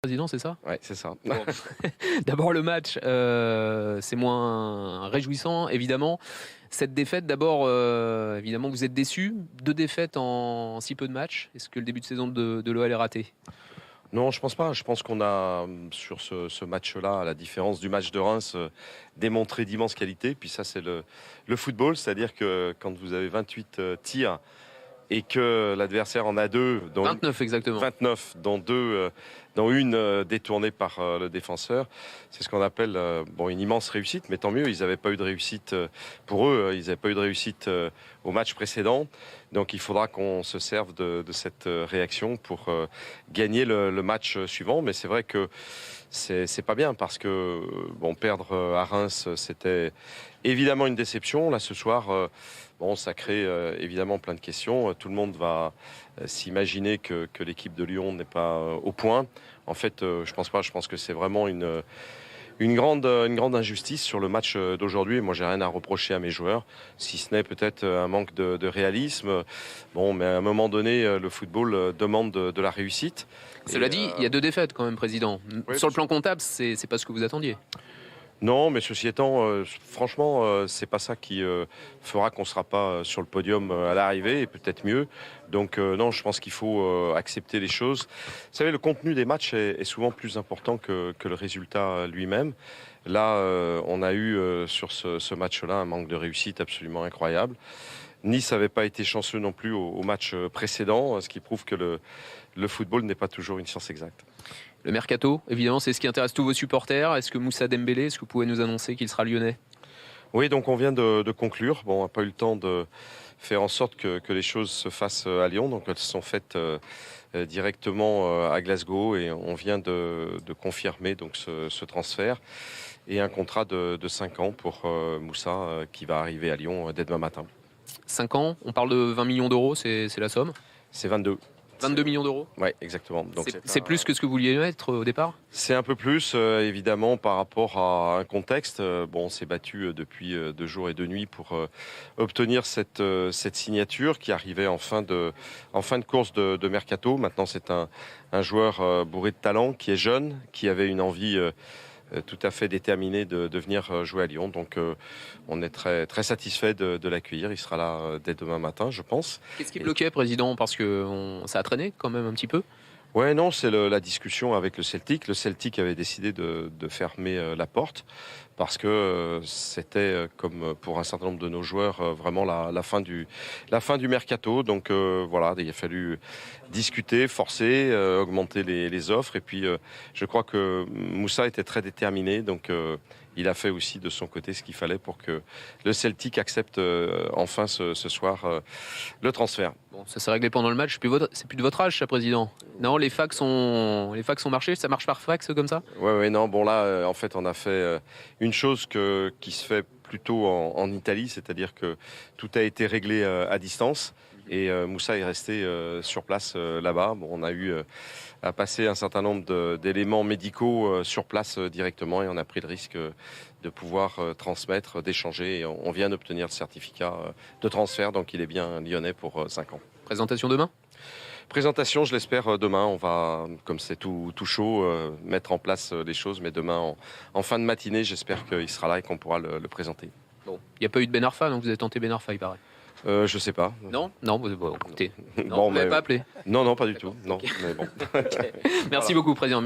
président, c'est ça? Ouais, c'est ça. Bon. D'abord le match, c'est moins réjouissant, évidemment. Cette défaite, d'abord, évidemment, vous êtes déçu. 2 défaites en si peu de matchs. Est-ce que le début de saison de l'OL est raté? Non, je pense pas. Je pense qu'on a, sur ce match-là, à la différence du match de Reims, démontré d'immenses qualités. Puis ça, c'est le football. C'est-à-dire que quand vous avez 28 tirs et que l'adversaire en a 2, 29 exactement. 29, dont une détournée par le défenseur. C'est ce qu'on appelle une immense réussite, mais tant mieux, ils n'avaient pas eu de réussite pour eux, ils n'avaient pas eu de réussite au match précédent. Donc il faudra qu'on se serve de cette réaction pour gagner le match suivant. Mais c'est vrai que c'est pas bien parce que perdre à Reims, c'était évidemment une déception. Là, ce soir, ça crée évidemment plein de questions. Tout le monde va s'imaginer que l'équipe de Lyon n'est pas au point. En fait, je pense pas. Je pense que c'est vraiment une grande injustice sur le match d'aujourd'hui. Moi, j'ai rien à reprocher à mes joueurs, si ce n'est peut-être un manque de réalisme. Mais à un moment donné, le football demande de la réussite. Cela dit, il y a 2 défaites quand même, président. Oui, Sur le plan comptable, c'est pas ce que vous attendiez. Non, mais ceci étant, franchement, c'est pas ça qui fera qu'on ne sera pas sur le podium à l'arrivée, et peut-être mieux. Donc non, je pense qu'il faut accepter les choses. Vous savez, le contenu des matchs est souvent plus important que le résultat lui-même. Là, on a eu sur ce match-là un manque de réussite absolument incroyable. Nice n'avait pas été chanceux non plus au match précédent, ce qui prouve que le football n'est pas toujours une science exacte. Le mercato, évidemment, c'est ce qui intéresse tous vos supporters. Est-ce que Moussa Dembélé, est-ce que vous pouvez nous annoncer qu'il sera lyonnais? Oui, donc on vient de conclure. On n'a pas eu le temps de faire en sorte que les choses se fassent à Lyon. Donc elles se sont faites directement à Glasgow et on vient de confirmer donc ce transfert et un contrat de 5 ans pour Moussa qui va arriver à Lyon dès demain matin. 5 ans, on parle de 20 millions d'euros, c'est la somme? C'est 22. 22 millions d'euros? Oui, exactement. C'est plus que ce que vous vouliez mettre au départ? C'est un peu plus, évidemment, par rapport à un contexte. On s'est battu depuis 2 jours et 2 nuits pour obtenir cette signature qui arrivait en fin de course de mercato. Maintenant, c'est un joueur bourré de talent, qui est jeune, qui avait une envie tout à fait déterminé de venir jouer à Lyon. Donc on est très, très satisfait de l'accueillir. Il sera là dès demain matin, je pense. Qu'est-ce qui bloquait, président? Parce que ça a traîné quand même un petit peu. Ouais, non, c'est la discussion avec le Celtic. Le Celtic avait décidé de fermer la porte parce que c'était, comme pour un certain nombre de nos joueurs, vraiment la fin du mercato. Donc voilà, il a fallu discuter, forcer, augmenter les offres. Et puis, je crois que Moussa était très déterminé. Donc, il a fait aussi de son côté ce qu'il fallait pour que le Celtic accepte enfin ce soir le transfert. Bon, ça s'est réglé pendant le match. C'est plus de votre âge, ça, président? Non, les fax ont marché. Ça marche par fax comme ça? Ouais, non. Bon là, en fait, on a fait une chose qui se fait plutôt en Italie, c'est-à-dire que tout a été réglé à distance. Et Moussa est resté sur place là-bas. On a eu à passer un certain nombre d'éléments médicaux sur place directement et on a pris le risque de pouvoir transmettre, d'échanger. Et on vient d'obtenir le certificat de transfert, donc il est bien lyonnais pour 5 ans. Présentation demain? Présentation, je l'espère demain. On va, comme c'est tout chaud, mettre en place les choses. Mais demain, en fin de matinée, j'espère qu'il sera là et qu'on pourra le présenter. Bon, il n'y a pas eu de Ben Arfa, donc vous avez tenté Ben Arfa, il paraît. Je sais pas. Non, bon, écoutez, Bon, vous m'avez pas appelé. Non, pas du tout. Non, Okay. mais bon. Merci beaucoup, président.